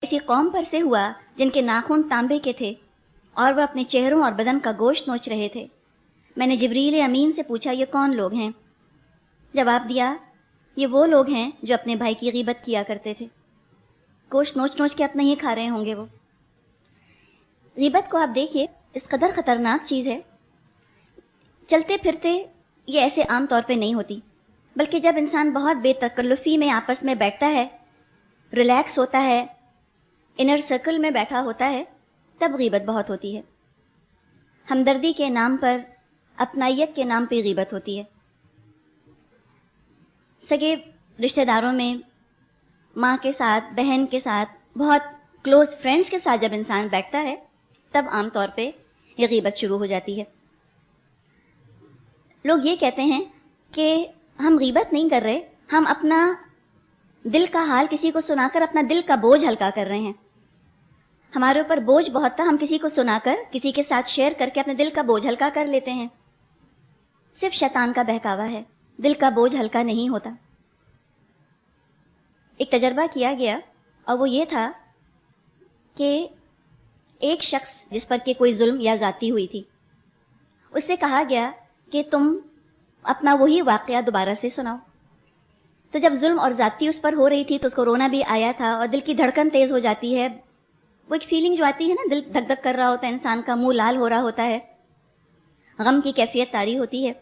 کسی قوم پر سے ہوا جن کے ناخن تانبے کے تھے اور وہ اپنے چہروں اور بدن کا گوشت نوچ رہے تھے۔ میں نے جبریل امین سے پوچھا یہ کون لوگ ہیں؟ جواب دیا یہ وہ لوگ ہیں جو اپنے بھائی کی غیبت کیا کرتے تھے، گوشت نوچ نوچ کے اپنا ہی کھا رہے ہوں گے وہ۔ غیبت کو آپ دیکھیے اس قدر خطرناک چیز ہے، چلتے پھرتے یہ ایسے عام طور پہ نہیں ہوتی، بلکہ جب انسان بہت بے تکلفی میں آپس میں بیٹھتا ہے، ریلیکس ہوتا ہے، انر سرکل میں بیٹھا ہوتا ہے، تب غیبت بہت ہوتی ہے۔ ہمدردی کے نام پر، اپنائیت کے نام پہ غیبت ہوتی ہے۔ سگے رشتہ داروں میں ماں کے ساتھ، بہن کے ساتھ، بہت کلوز فرینڈز کے ساتھ جب انسان بیٹھتا ہے تب عام طور پہ یہ غیبت شروع ہو جاتی ہے۔ لوگ یہ کہتے ہیں کہ ہم غیبت نہیں کر رہے، ہم اپنا دل کا حال کسی کو سنا کر اپنا دل کا بوجھ ہلکا کر رہے ہیں۔ ہمارے اوپر بوجھ بہت تھا، ہم کسی کو سنا کر، کسی کے ساتھ شیئر کر کے اپنے دل کا بوجھ ہلکا کر لیتے ہیں۔ صرف شیطان کا بہکاوا ہے، دل کا بوجھ ہلکا نہیں ہوتا۔ ایک تجربہ کیا گیا اور وہ یہ تھا کہ ایک شخص جس پر کہ کوئی ظلم یا زیادتی ہوئی تھی، اس سے کہا گیا کہ تم اپنا وہی واقعہ دوبارہ سے سناؤ۔ تو جب ظلم اور زیادتی اس پر ہو رہی تھی تو اس کو رونا بھی آیا تھا اور دل کی دھڑکن تیز ہو جاتی ہے، وہ ایک فیلنگ جو آتی ہے نا، دل دھک دھک کر رہا ہوتا ہے انسان کا، منہ لال ہو رہا ہوتا ہے، غم کی کیفیت طاری ہوتی ہے۔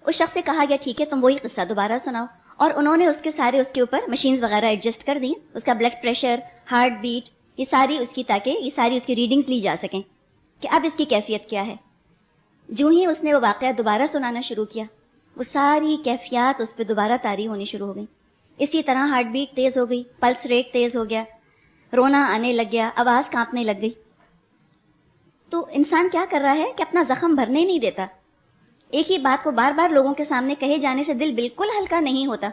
اس شخص سے کہا گیا ٹھیک ہے تم وہی قصہ دوبارہ سناؤ، اور انہوں نے اس کے اوپر مشینز وغیرہ ایڈجسٹ کر دیں، اس کا بلڈ پریشر، ہارٹ بیٹ، یہ ساری اس کی، تاکہ یہ ساری اس کی ریڈنگز لی جا سکیں کہ اب اس کی کیفیت کیا ہے۔ جو ہی اس نے وہ واقعہ دوبارہ سنانا شروع کیا، وہ ساری کیفیات اس پہ دوبارہ طاری ہونی شروع ہو گئی۔ اسی طرح ہارٹ بیٹ تیز ہو گئی، پلس ریٹ تیز ہو گیا، رونا آنے لگ گیا، آواز کانپنے لگ گئی۔ تو انسان کیا کر رہا ہے کہ اپنا زخم بھرنے نہیں دیتا۔ ایک ہی بات کو بار بار لوگوں کے سامنے کہے جانے سے دل بالکل ہلکا نہیں ہوتا،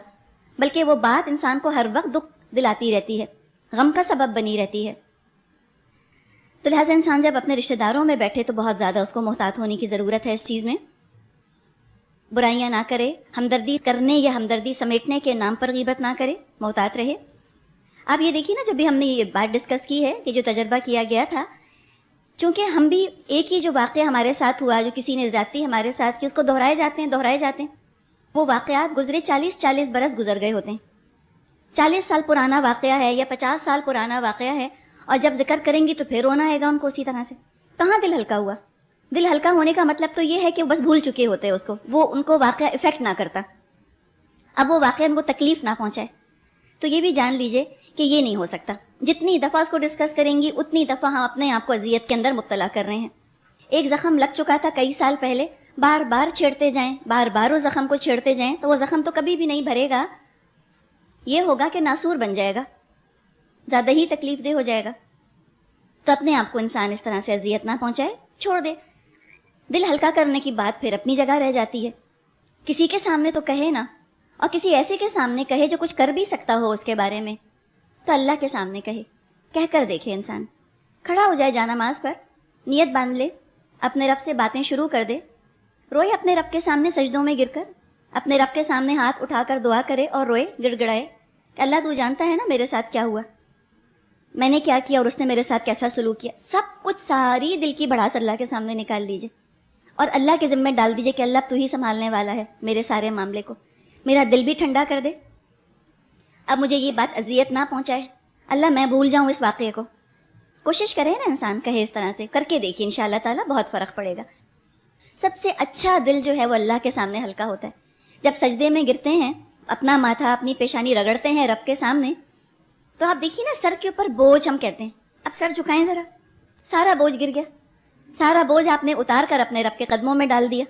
بلکہ وہ بات انسان کو ہر وقت دکھ دلاتی رہتی ہے، غم کا سبب بنی رہتی ہے۔ تو لہٰذا انسان جب اپنے رشتہ داروں میں بیٹھے تو بہت زیادہ اس کو محتاط ہونے کی ضرورت ہے، اس چیز میں برائیاں نہ کرے، ہمدردی کرنے یا ہمدردی سمیٹنے کے نام پر غیبت نہ کرے، محتاط رہے۔ آپ یہ دیکھیے نا، جب بھی ہم نے یہ بات ڈسکس کی ہے کہ جو تجربہ کیا گیا تھا، چونکہ ہم بھی ایک ہی جو واقعہ ہمارے ساتھ ہوا، جو کسی نے زیادتی ہمارے ساتھ کی، اس کو دہرائے جاتے ہیں۔ وہ واقعات گزرے 40 برس گزر گئے ہوتے ہیں، 40 سال پرانا واقعہ ہے یا 50 سال پرانا واقعہ ہے، اور جب ذکر کریں گی تو پھر رونا آئے گا ان کو اسی طرح سے۔ کہاں دل ہلکا ہوا؟ دل ہلکا ہونے کا مطلب تو یہ ہے کہ بس بھول چکے ہوتے اس کو، وہ ان کو واقعہ افیکٹ نہ کرتا، اب وہ واقعہ ان کو تکلیف نہ پہنچائے۔ تو یہ بھی جان لیجئے کہ یہ نہیں ہو سکتا۔ جتنی دفعہ اس کو ڈسکس کریں گی اتنی دفعہ ہم اپنے آپ کو اذیت کے اندر مبتلا کر رہے ہیں۔ ایک زخم لگ چکا تھا کئی سال پہلے، بار بار چھیڑتے جائیں، بار بار اس زخم کو چھیڑتے جائیں تو وہ زخم تو کبھی بھی نہیں بھرے گا، یہ ہوگا کہ ناسور بن جائے گا، زیادہ ہی تکلیف دہ ہو جائے گا۔ تو اپنے آپ کو انسان اس طرح سے اذیت نہ پہنچائے، چھوڑ دے۔ دل ہلکا کرنے کی بات پھر اپنی جگہ رہ جاتی ہے۔ کسی کے سامنے تو کہے نا، اور کسی ایسے کے سامنے کہے جو کچھ کر بھی سکتا ہو اس کے بارے میں، تو اللہ کے سامنے کہے، کہہ کر دیکھے انسان، کھڑا ہو جائے جانماز پر، نیت باندھ لے، اپنے رب سے باتیں شروع کر دے، روئے اپنے رب کے سامنے سجدوں میں گر کر، اپنے رب کے سامنے ہاتھ اٹھا کر دعا کرے اور روئے، گڑ گڑائے کہ اللہ تو جانتا ہے نا میرے ساتھ کیا ہوا، میں نے کیا کیا اور اس نے میرے ساتھ کیسا سلوک کیا، سب کچھ ساری دل کی بڑھاس اللہ کے سامنے نکال دیجئے اور اللہ کے ذمہ ڈال دیجئے کہ اللہ تو ہی سنبھالنے والا ہے میرے سارے معاملے کو، میرا دل بھی ٹھنڈا کر دے، اب مجھے یہ بات اذیت نہ پہنچائے، اللہ میں بھول جاؤں اس واقعے کو۔ کوشش کرے نا انسان، کہے اس طرح سے، کر کے دیکھیے انشاءاللہ تعالیٰ بہت فرق پڑے گا۔ سب سے اچھا دل جو ہے وہ اللہ کے سامنے ہلکا ہوتا ہے۔ جب سجدے میں گرتے ہیں، اپنا ماتھا، اپنی پیشانی رگڑتے ہیں رب کے سامنے، تو آپ دیکھیے نا سر کے اوپر بوجھ ہم کہتے ہیں، اب سر جھکائیں ذرا، سارا بوجھ گر گیا، سارا بوجھ آپ نے اتار کر اپنے رب کے قدموں میں ڈال دیا۔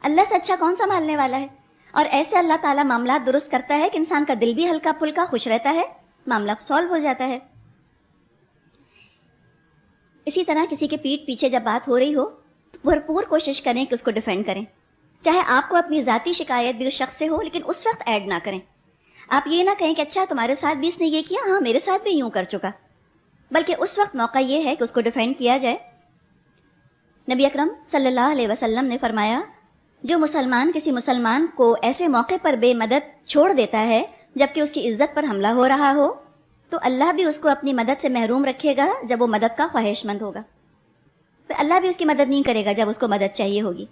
اللہ سے اچھا کون سنبھالنے والا ہے؟ اور ایسے اللہ تعالیٰ معاملات درست کرتا ہے کہ انسان کا دل بھی ہلکا پھلکا خوش رہتا ہے، معاملہ سالو ہو جاتا ہے۔ اسی طرح کسی کے پیٹھ پیچھے جب بات ہو رہی ہو، بھرپور کوشش کریں کہ اس کو ڈیفینڈ کریں، چاہے آپ کو اپنی ذاتی شکایت بھی اس شخص سے ہو، لیکن اس وقت ایڈ نہ کریں۔ آپ یہ نہ کہیں کہ اچھا تمہارے ساتھ بھی اس نے یہ کیا، ہاں میرے ساتھ بھی یوں کر چکا، بلکہ اس وقت موقع یہ ہے کہ اس کو ڈیفینڈ کیا جائے۔ نبی اکرم صلی اللہ علیہ وسلم نے فرمایا، جو مسلمان کسی مسلمان کو ایسے موقع پر بے مدد چھوڑ دیتا ہے جبکہ اس کی عزت پر حملہ ہو رہا ہو، تو اللہ بھی اس کو اپنی مدد سے محروم رکھے گا جب وہ مدد کا خواہش مند ہوگا. پھر اللہ بھی اس کی مدد نہیں کرے گا جب اس کو مدد چاہیے ہوگی.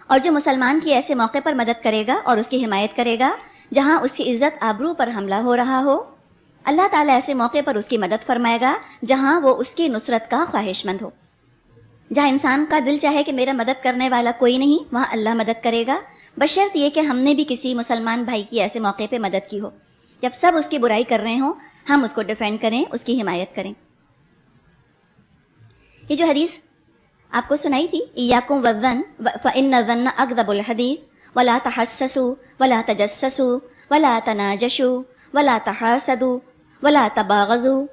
اور جو مسلمان کی ایسے موقع پر مدد کرے گا اور اس کی حمایت کرے گا جہاں اس کی عزت آبرو پر حملہ ہو رہا ہو، اللہ تعالیٰ ایسے موقع پر اس کی مدد فرمائے گا جہاں وہ اس کی نصرت کا خواہش مند ہو. جہاں انسان کا دل چاہے کہ میرا مدد کرنے والا کوئی نہیں، وہاں اللہ مدد کرے گا، بشرط یہ کہ ہم نے بھی کسی مسلمان بھائی کی ایسے موقع پہ مدد کی ہو. جب سب اس کی برائی کر رہے ہوں، ہم اس کو ڈیفینڈ کریں، اس کی حمایت کریں. یہ جو حدیث آپ کو سنائی تھی، ایاکم والظن فإن الظن اکذب الحدیث ولا تحسسوا ولا تجسسوا ولا تناجشوا ولا تحاسدوا ولا تباغضوا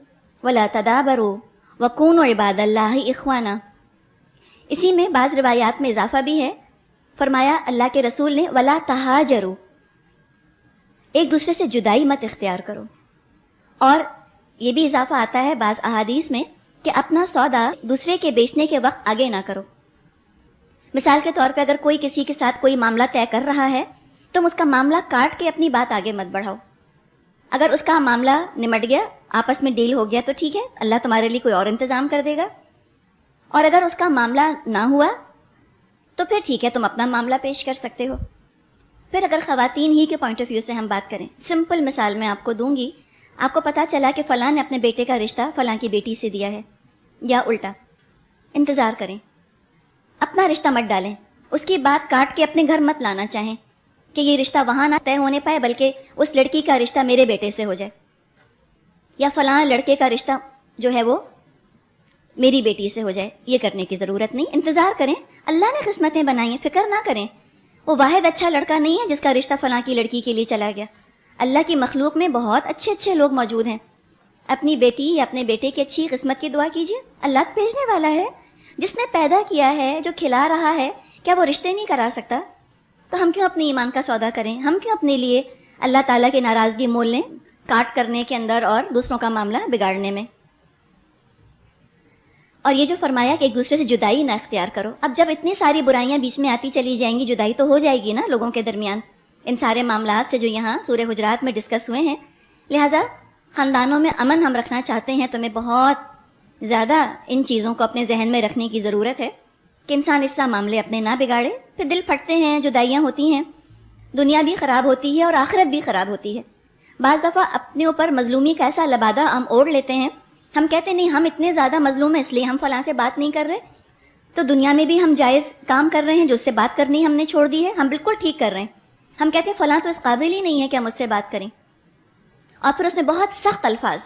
ولا تدابروا وکونوا عباد اللہ اخوانا. اسی میں بعض روایات میں اضافہ بھی ہے. فرمایا اللہ کے رسول نے ولا تہاجروا، ایک دوسرے سے جدائی مت اختیار کرو. اور یہ بھی اضافہ آتا ہے بعض احادیث میں کہ اپنا سودا دوسرے کے بیچنے کے وقت آگے نہ کرو. مثال کے طور پہ اگر کوئی کسی کے ساتھ کوئی معاملہ طے کر رہا ہے، تم اس کا معاملہ کاٹ کے اپنی بات آگے مت بڑھاؤ. اگر اس کا معاملہ نمٹ گیا، آپس میں ڈیل ہو گیا تو ٹھیک ہے، اللہ تمہارے لیے کوئی اور انتظام کر دے گا. اور اگر اس کا معاملہ نہ ہوا تو پھر ٹھیک ہے، تم اپنا معاملہ پیش کر سکتے ہو. پھر اگر خواتین ہی کے پوائنٹ آف ویو سے ہم بات کریں، سمپل مثال میں آپ کو دوں گی. آپ کو پتا چلا کہ فلاں نے اپنے بیٹے کا رشتہ فلاں کی بیٹی سے دیا ہے، یا الٹا. انتظار کریں، اپنا رشتہ مت ڈالیں، اس کی بات کاٹ کے اپنے گھر مت لانا چاہیں کہ یہ رشتہ وہاں نہ طے ہونے پائے بلکہ اس لڑکی کا رشتہ میرے بیٹے سے ہو جائے، یا فلاں لڑکے کا رشتہ جو ہے وہ میری بیٹی سے ہو جائے. یہ کرنے کی ضرورت نہیں. انتظار کریں، اللہ نے قسمتیں بنائی ہیں، فکر نہ کریں. وہ واحد اچھا لڑکا نہیں ہے جس کا رشتہ فلاں کی لڑکی کے لیے چلا گیا. اللہ کی مخلوق میں بہت اچھے اچھے لوگ موجود ہیں. اپنی بیٹی یا اپنے بیٹے کی اچھی قسمت کی دعا کیجیے. اللہ بھیجنے والا ہے، جس نے پیدا کیا ہے، جو کھلا رہا ہے، کیا وہ رشتے نہیں کرا سکتا؟ تو ہم کیوں اپنے ایمان کا سودا کریں؟ ہم کیوں اپنے لیے اللہ تعالیٰ کی ناراضگی مول لیں کاٹ کرنے کے اندر اور دوسروں کا معاملہ بگاڑنے میں؟ اور یہ جو فرمایا کہ ایک دوسرے سے جدائی نہ اختیار کرو. اب جب اتنی ساری برائیاں بیچ میں آتی چلی جائیں گی، جدائی تو ہو جائے گی نا لوگوں کے درمیان، ان سارے معاملات سے جو یہاں سورہ حجرات میں ڈسکس ہوئے ہیں. لہٰذا خاندانوں میں امن ہم رکھنا چاہتے ہیں تو ہمیں بہت زیادہ ان چیزوں کو اپنے ذہن میں رکھنے کی ضرورت ہے کہ انسان اس طرح معاملے اپنے نہ بگاڑے. پھر دل پھٹتے ہیں، جدائیاں ہوتی ہیں، دنیا بھی خراب ہوتی ہے اور آخرت بھی خراب ہوتی ہے. بعض دفعہ اپنے اوپر مظلومی کا ایسا لبادہ ہم اوڑھ لیتے ہیں، ہم کہتے نہیں ہم اتنے زیادہ مظلوم ہیں اس لیے ہم فلاں سے بات نہیں کر رہے. تو دنیا میں بھی ہم جائز کام کر رہے ہیں، جو اس سے بات کرنی ہم نے چھوڑ دی ہے، ہم بالکل ٹھیک کر رہے ہیں. ہم کہتے ہیں فلاں تو اس قابل ہی نہیں ہے کہ ہم اس سے بات کریں. اور پھر اس میں بہت سخت الفاظ.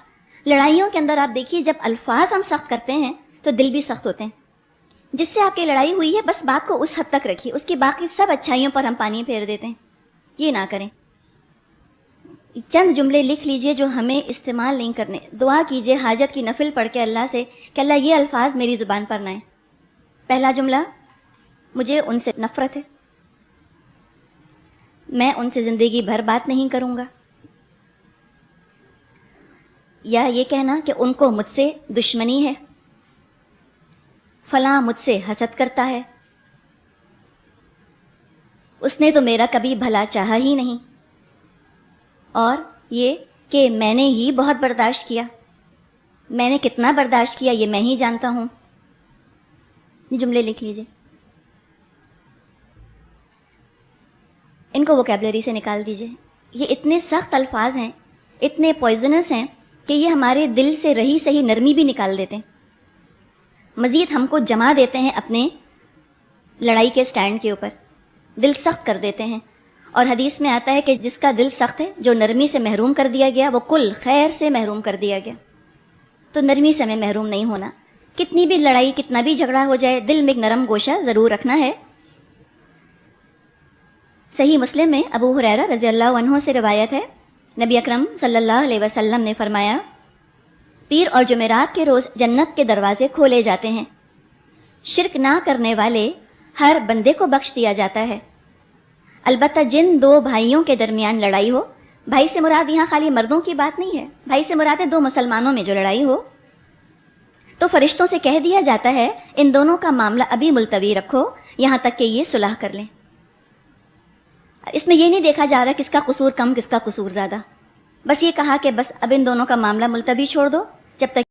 لڑائیوں کے اندر آپ دیکھیے جب الفاظ ہم سخت کرتے ہیں تو دل بھی سخت ہوتے ہیں. جس سے آپ کی لڑائی ہوئی ہے بس بات کو اس حد تک رکھیے، اس کی باقی سب اچھائیوں پر ہم پانی پھیر دیتے ہیں. یہ نہ کریں. چند جملے لکھ لیجئے جو ہمیں استعمال نہیں کرنے. دعا کیجئے حاجت کی نفل پڑھ کے اللہ سے کہ اللہ یہ الفاظ میری زبان پر نہ آئیں. پہلا جملہ، مجھے ان سے نفرت ہے، میں ان سے زندگی بھر بات نہیں کروں گا. یا یہ کہنا کہ ان کو مجھ سے دشمنی ہے، فلاں مجھ سے حسد کرتا ہے، اس نے تو میرا کبھی بھلا چاہا ہی نہیں. اور یہ کہ میں نے ہی بہت برداشت کیا، میں نے کتنا برداشت کیا یہ میں ہی جانتا ہوں. یہ جملے لکھ لیجئے. ان کو ووکیبلری سے نکال دیجئے. یہ اتنے سخت الفاظ ہیں، اتنے پوائزنس ہیں کہ یہ ہمارے دل سے رہی سہی نرمی بھی نکال دیتے ہیں، مزید ہم کو جما دیتے ہیں اپنے لڑائی کے سٹینڈ کے اوپر، دل سخت کر دیتے ہیں. اور حدیث میں آتا ہے کہ جس کا دل سخت ہے، جو نرمی سے محروم کر دیا گیا، وہ کل خیر سے محروم کر دیا گیا. تو نرمی سے ہمیں محروم نہیں ہونا. کتنی بھی لڑائی، کتنا بھی جھگڑا ہو جائے، دل میں ایک نرم گوشہ ضرور رکھنا ہے. صحیح مسلم میں ابو ہریرہ رضی اللہ عنہ سے روایت ہے، نبی اکرم صلی اللہ علیہ وسلم نے فرمایا، پیر اور جمعرات کے روز جنت کے دروازے کھولے جاتے ہیں، شرک نہ کرنے والے ہر بندے کو بخش دیا جاتا ہے. البتہ جن دو بھائیوں کے درمیان لڑائی ہو، بھائی سے مراد یہاں خالی مردوں کی بات نہیں ہے، بھائی سے مراد ہے دو مسلمانوں میں جو لڑائی ہو، تو فرشتوں سے کہہ دیا جاتا ہے ان دونوں کا معاملہ ابھی ملتوی رکھو یہاں تک کہ یہ صلح کر لیں. اس میں یہ نہیں دیکھا جا رہا کس کا قصور کم کس کا قصور زیادہ، بس یہ کہا کہ بس اب ان دونوں کا معاملہ ملتوی چھوڑ دو جب تک